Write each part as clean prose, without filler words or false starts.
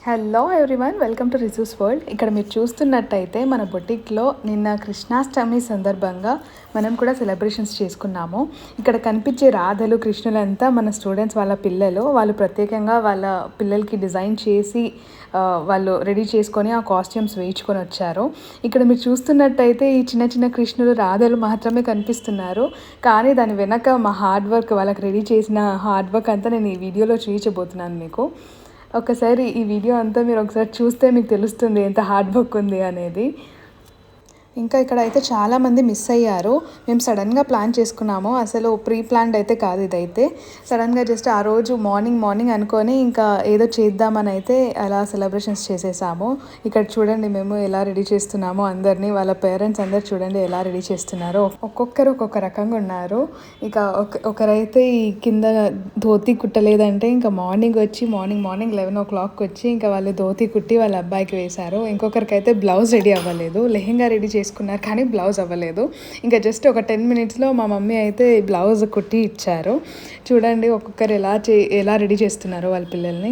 Hello everyone, welcome to రిసూస్ world. ఇక్కడ మీరు చూస్తున్నట్టయితే మన బొటిక్లో నిన్న కృష్ణాష్టమి సందర్భంగా మనం కూడా సెలబ్రేషన్స్ చేసుకున్నాము. ఇక్కడ కనిపించే రాధలు కృష్ణులంతా మన స్టూడెంట్స్ వాళ్ళ పిల్లలు. వాళ్ళు ప్రత్యేకంగా వాళ్ళ పిల్లలకి డిజైన్ చేసి వాళ్ళు రెడీ చేసుకొని ఆ కాస్ట్యూమ్స్ వేయించుకొని వచ్చారు. ఇక్కడ మీరు చూస్తున్నట్టయితే ఈ చిన్న చిన్న కృష్ణులు రాధలు మాత్రమే కనిపిస్తున్నారు. కానీ దాని వెనక మా హార్డ్ వర్క్, వాళ్ళకి రెడీ చేసిన హార్డ్ వర్క్ అంతా నేను ఈ వీడియోలో చూపించబోతున్నాను మీకు. ఒకసారి ఈ వీడియో అంతా మీరు ఒకసారి చూస్తే మీకు తెలుస్తుంది ఎంత హార్డ్ వర్క్ ఉంది అనేది. ఇంకా ఇక్కడ అయితే చాలామంది మిస్ అయ్యారు. మేము సడన్గా ప్లాన్ చేసుకున్నాము, అసలు ప్రీ ప్లాన్డ్ అయితే కాదు ఇదైతే. సడన్గా జస్ట్ ఆ రోజు మార్నింగ్ అనుకొని ఇంకా ఏదో చేద్దామని అయితే అలా సెలబ్రేషన్స్ చేసేసాము. ఇక్కడ చూడండి మేము ఎలా రెడీ చేస్తున్నామో అందరినీ, వాళ్ళ పేరెంట్స్ అందరు చూడండి ఎలా రెడీ చేస్తున్నారో. ఒక్కొక్కరు ఒక్కొక్క రకంగా ఉన్నారు. ఇక ఒకరైతే ఈ కింద ధోతి కుట్టలేదంటే ఇంకా మార్నింగ్ 11 o'clock వచ్చి ఇంకా వాళ్ళు ధోతి కుట్టి వాళ్ళ అబ్బాయికి వేశారు. ఇంకొకరికైతే బ్లౌజ్ రెడీ అవ్వలేదు, లెహెంగా రెడీ చేసుకున్నారు కానీ బ్లౌజ్ అవ్వలేదు. ఇంకా జస్ట్ ఒక 10 minutesలో మా మమ్మీ అయితే బ్లౌజ్ కుట్టి ఇచ్చారు. చూడండి ఒక్కొక్కరు ఎలా రెడీ చేస్తున్నారో వాళ్ళ పిల్లల్ని.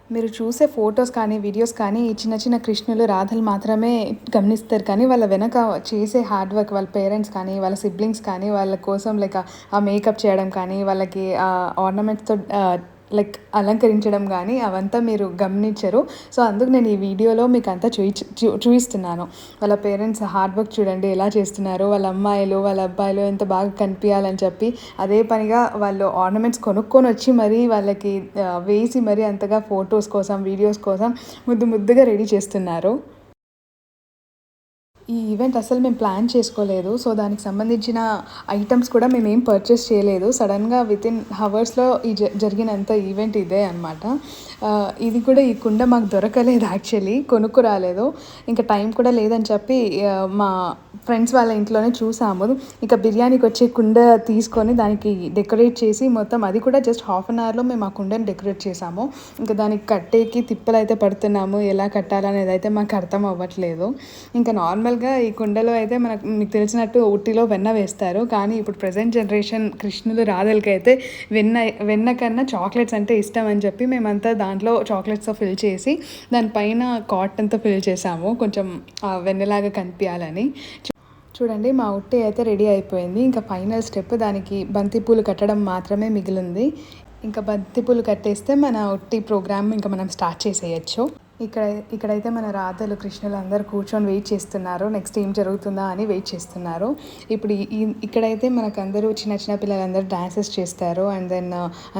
మీరు చూసే ఫొటోస్ కానీ వీడియోస్ కానీ ఈ చిన్న చిన్న కృష్ణులు రాధలు మాత్రమే గమనిస్తారు, కానీ వాళ్ళ వెనక చేసే హార్డ్ వర్క్, వాళ్ళ పేరెంట్స్ కానీ వాళ్ళ సిబ్లింగ్స్ కానీ వాళ్ళ కోసం లైక్ ఆ మేకప్ చేయడం కానీ వాళ్ళకి ఆ ఆర్నమెంట్స్తో లైక్ అలంకరించడం కానీ అవంతా మీరు గమనించరు. సో అందుకు నేను ఈ వీడియోలో మీకు అంతా చూపిస్తున్నాను. వాళ్ళ పేరెంట్స్ హార్డ్ వర్క్ చూడండి ఎలా చేస్తున్నారు. వాళ్ళ అమ్మాయిలు వాళ్ళ అబ్బాయిలు ఎంత బాగా కనిపించాలని చెప్పి అదే పనిగా వాళ్ళు ఆర్నమెంట్స్ కొనుక్కొని వచ్చి మరీ వాళ్ళకి వేసి మరీ అంతగా ఫొటోస్ కోసం వీడియోస్ కోసం ముద్దుగా రెడీ చేస్తున్నారు. ఈ ఈవెంట్ అసలు మేము ప్లాన్ చేసుకోలేదు. సో దానికి సంబంధించిన ఐటమ్స్ కూడా మేము ఏం పర్చేస్ చేయలేదు. సడన్గా వితిన్ హవర్స్లో జరిగినంత ఈవెంట్ ఇదే అనమాట. ఇది కూడా ఈ కుండ మాకు దొరకలేదు, యాక్చువల్లీ కొనుక్కురాలేదు. ఇంకా టైం కూడా లేదని చెప్పి మా ఫ్రెండ్స్ వాళ్ళ ఇంట్లోనే చూసాము. ఇంకా బిర్యానీకి వచ్చే కుండ తీసుకొని దానికి డెకరేట్ చేసి మొత్తం అది కూడా జస్ట్ హాఫ్ అన్ అవర్లో మేము ఆ కుండని డెకరేట్ చేసాము. ఇంకా దానికి కట్టేకి తిప్పలు అయితే పడుతున్నాము, ఎలా కట్టాలనేది అయితే మాకు అర్థం అవ్వట్లేదు. ఇంకా నార్మల్గా ఈ కుండలో అయితే మీకు తెలిసినట్టు ఉట్టిలో వెన్న వేస్తారు, కానీ ఇప్పుడు ప్రజెంట్ జనరేషన్ కృష్ణులు రాధలకి అయితే వెన్న కన్నా చాక్లెట్స్ అంటే ఇష్టం అని చెప్పి మేమంతా దాంట్లో చాక్లెట్స్తో ఫిల్ చేసి దానిపైన కాటన్తో ఫిల్ చేసాము, కొంచెం వెన్నలాగా కనిపించాలని. చూడండి మా ఉట్టి అయితే రెడీ అయిపోయింది. ఇంకా ఫైనల్ స్టెప్ దానికి బంతిపూలు కట్టడం మాత్రమే మిగిలింది. ఇంకా బంతిపూలు కట్టేస్తే మన ఉట్టి ప్రోగ్రామ్ ఇంకా మనం స్టార్ట్ చేసేయచ్చు. ఇక్కడైతే మన రాధలు కృష్ణులు అందరూ కూర్చొని వెయిట్ చేస్తున్నారు, నెక్స్ట్ ఏం జరుగుతుందా అని వెయిట్ చేస్తున్నారు. ఇప్పుడు ఇక్కడైతే మనకు అందరూ చిన్న పిల్లలందరూ డాన్సెస్ చేస్తారు. అండ్ దెన్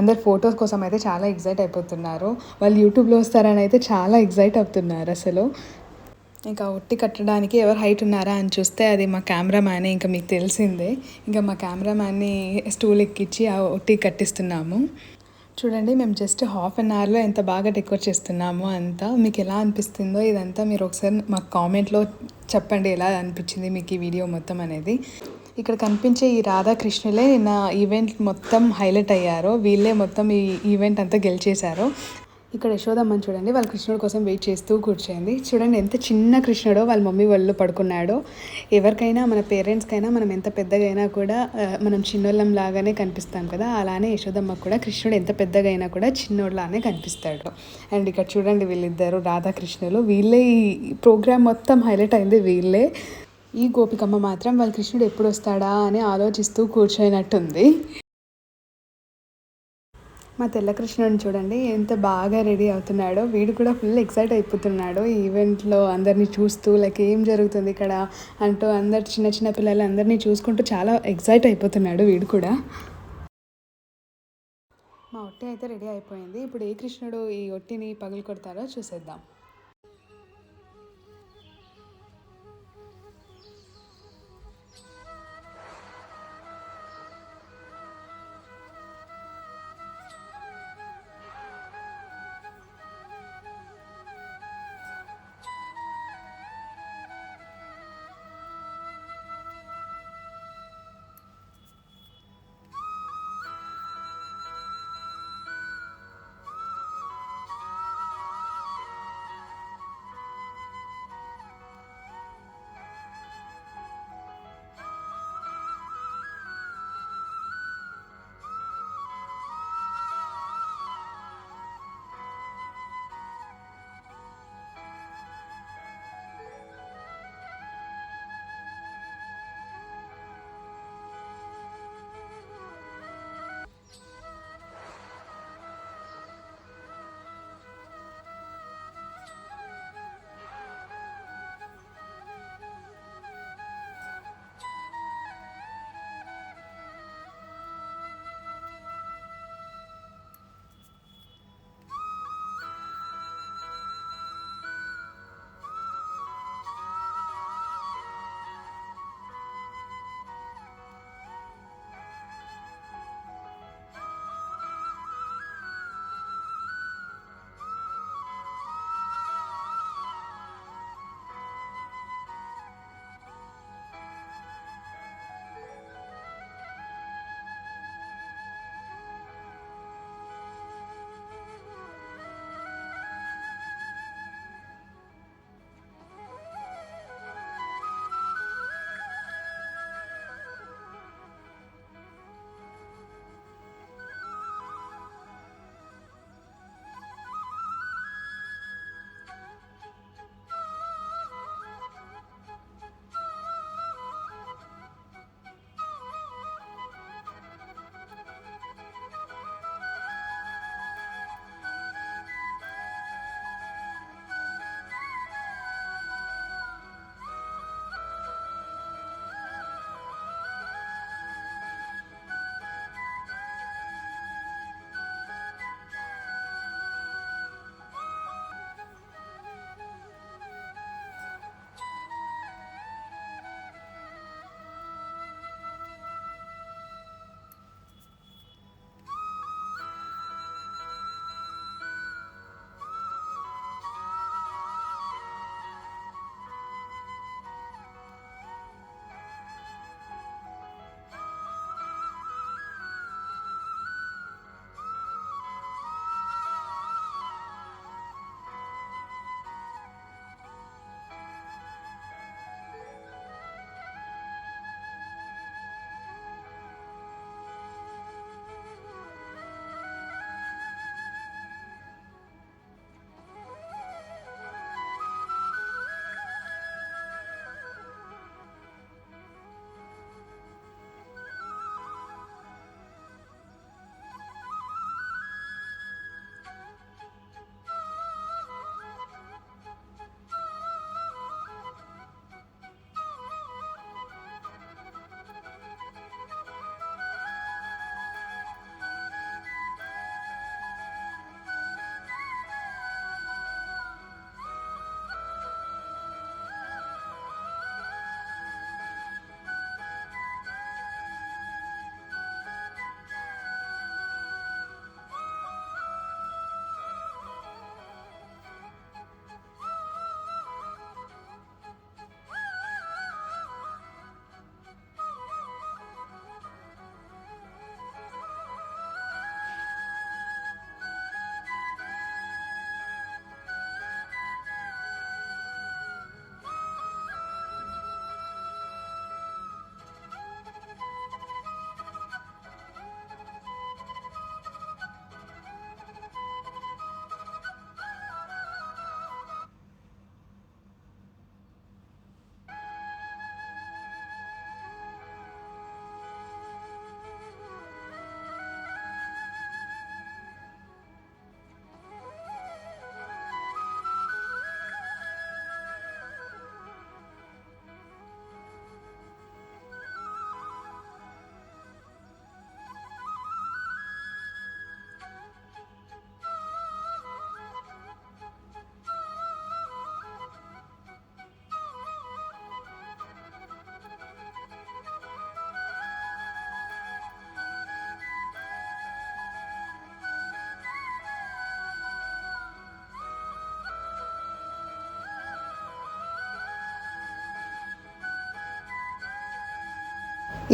అందరు ఫొటోస్ కోసం అయితే చాలా ఎగ్జైట్ అయిపోతున్నారు. వాళ్ళు యూట్యూబ్లో వస్తారని అయితే చాలా ఎగ్జైట్ అవుతున్నారు అసలు. ఇంకా ఉట్టి కట్టడానికి ఎవరు హైట్ ఉన్నారా అని చూస్తే అది మా కెమెరామ్యానే. ఇంకా మీకు తెలిసిందే, ఇంకా మా కెమెరామ్యాన్ని స్టూల్ ఎక్కించి ఆ ఉట్టి కట్టిస్తున్నాము. చూడండి మేము జస్ట్ హాఫ్ అన్ అవర్లో ఎంత బాగా డెకరేట్ చేస్తున్నామో అంతా. మీకు ఎలా అనిపిస్తుందో ఇదంతా మీరు ఒకసారి మాకు కామెంట్లో చెప్పండి, ఎలా అనిపించింది మీకు ఈ వీడియో మొత్తం అనేది. ఇక్కడ కనిపించే ఈ రాధాకృష్ణులే నిన్న ఈవెంట్ మొత్తం హైలైట్ అయ్యారు. వీళ్ళే మొత్తం ఈ ఈవెంట్ అంతా గెలిచేశారు. ఇక్కడ యశోదమ్మని చూడండి, వాళ్ళ కృష్ణుడి కోసం వెయిట్ చేస్తూ కూర్చోండి. చూడండి ఎంత చిన్న కృష్ణుడో, వాళ్ళ మమ్మీ వాళ్ళు పడుకున్నాడో. ఎవరికైనా మన పేరెంట్స్కైనా మనం ఎంత పెద్దగా అయినా కూడా మనం చిన్నోళ్ళం లాగానే కనిపిస్తాం కదా, అలానే యశోదమ్మకు కూడా కృష్ణుడు ఎంత పెద్దగా అయినా కూడా చిన్నోళ్ళలానే కనిపిస్తాడు. అండ్ ఇక్కడ చూడండి వీళ్ళిద్దరు రాధాకృష్ణులు, వీళ్ళే ఈ ప్రోగ్రామ్ మొత్తం హైలైట్ అయింది వీళ్ళే. ఈ గోపికమ్మ మాత్రం వాళ్ళ కృష్ణుడు ఎప్పుడు వస్తాడా అని ఆలోచిస్తూ కూర్చోయినట్టుంది. మా తెల్ల కృష్ణుడిని చూడండి ఎంత బాగా రెడీ అవుతున్నాడో. వీడు కూడా ఫుల్ ఎక్సైట్ అయిపోతున్నాడు ఈ ఈవెంట్లో అందరినీ చూస్తూ, లైక్ ఏం జరుగుతుంది ఇక్కడ అంటూ అందరు చిన్న పిల్లలు అందరినీ చూసుకుంటూ చాలా ఎక్సైట్ అయిపోతున్నాడు వీడు కూడా. మా ఒట్టి అయితే రెడీ అయిపోయింది. ఇప్పుడు ఏ కృష్ణుడు ఈ ఒట్టిని పగులు కొడతారో చూసేద్దాం.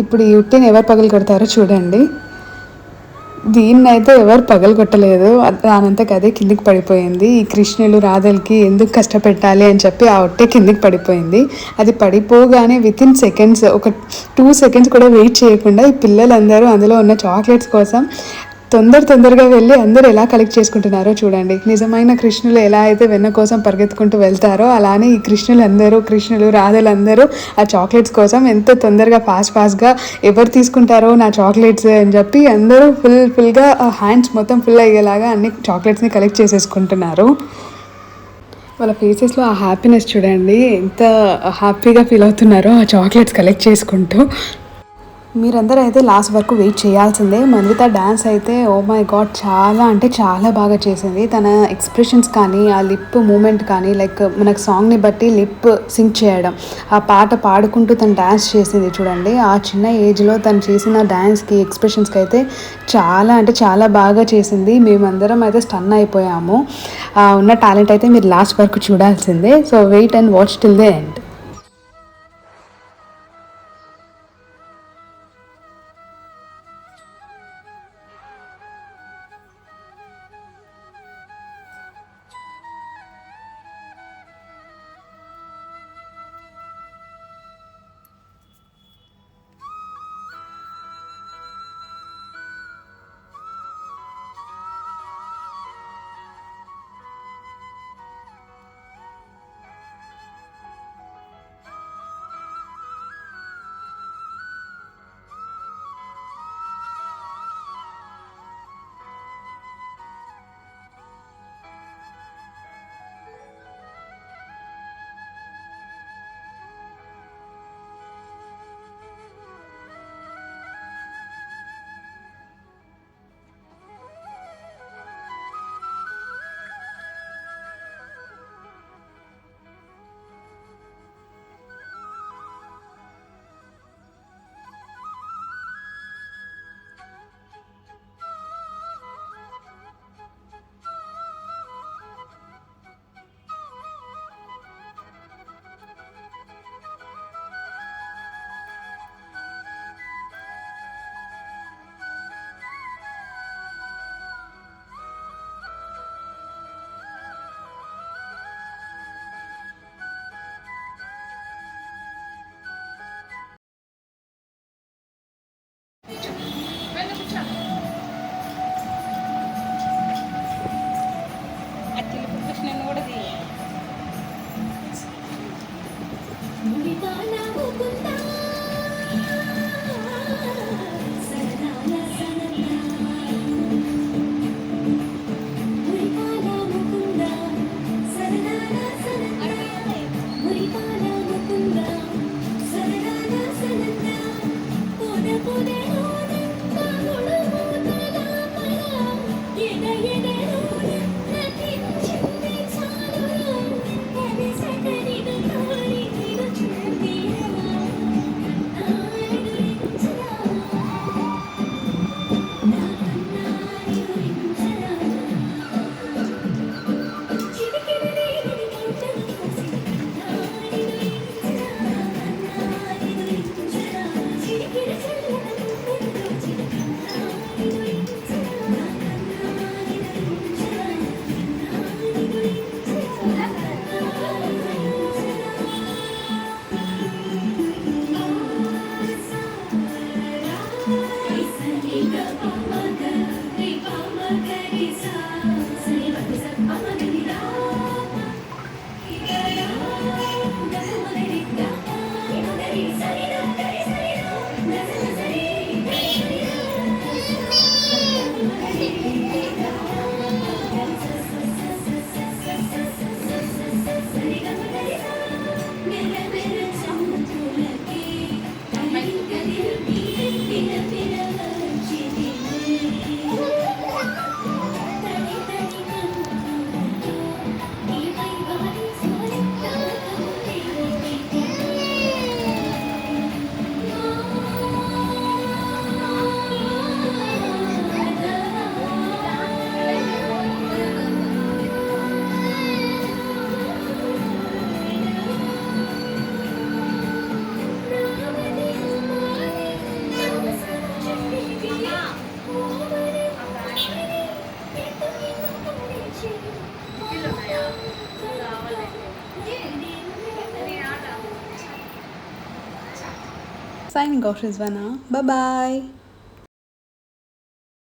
ఇప్పుడు ఈ ఉట్టిని ఎవరు పగలు కొడతారో చూడండి. దీన్నైతే ఎవరు పగలగొట్టలేదు. దానంతకు అదే కిందికి పడిపోయింది. ఈ కృష్ణులు రాధలకి ఎందుకు కష్టపెట్టాలి అని చెప్పి ఆ ఒట్టే కిందికి పడిపోయింది. అది పడిపోగానే వితిన్ సెకండ్స్, ఒక 2 సెకండ్స్ కూడా వెయిట్ చేయకుండా ఈ పిల్లలందరూ అందులో ఉన్న చాక్లెట్స్ కోసం తొందరగా వెళ్ళి అందరూ ఎలా కలెక్ట్ చేసుకుంటున్నారో చూడండి. నిజమైన కృష్ణులు ఎలా అయితే వెన్న కోసం పరిగెత్తుకుంటూ వెళ్తారో అలానే ఈ కృష్ణులు రాధలందరూ ఆ చాక్లెట్స్ కోసం ఎంత తొందరగా ఫాస్ట్గా ఎవరు తీసుకుంటారో నా చాక్లెట్స్ అని చెప్పి అందరూ ఫుల్గా హ్యాండ్స్ మొత్తం ఫుల్ అయ్యేలాగా అన్ని చాక్లెట్స్ని కలెక్ట్ చేసేసుకుంటున్నారు. వాళ్ళ ఫేసెస్లో ఆ హ్యాపీనెస్ చూడండి, ఎంత హ్యాపీగా ఫీల్ అవుతున్నారో ఆ చాక్లెట్స్ కలెక్ట్ చేసుకుంటూ. మీరందరూ అయితే లాస్ట్ వరకు వెయిట్ చేయాల్సిందే. మన్విత డ్యాన్స్ అయితే ఓ మై గాడ్ చాలా అంటే చాలా బాగా చేసింది. తన ఎక్స్ప్రెషన్స్ కానీ, ఆ లిప్ మూమెంట్ కానీ, లైక్ మనకు సాంగ్ని బట్టి లిప్ సింక్ చేయడం, ఆ పాట పాడుకుంటూ తను డ్యాన్స్ చేసింది చూడండి. ఆ చిన్న ఏజ్లో తను చేసిన డ్యాన్స్కి, ఎక్స్ప్రెషన్స్కి అయితే చాలా అంటే చాలా బాగా చేసింది. మేమందరం అయితే స్టన్ అయిపోయాము. ఉన్న టాలెంట్ అయితే మీరు లాస్ట్ వరకు చూడాల్సిందే. So wait and watch till the end. Signing off, Rizwana. Bye bye.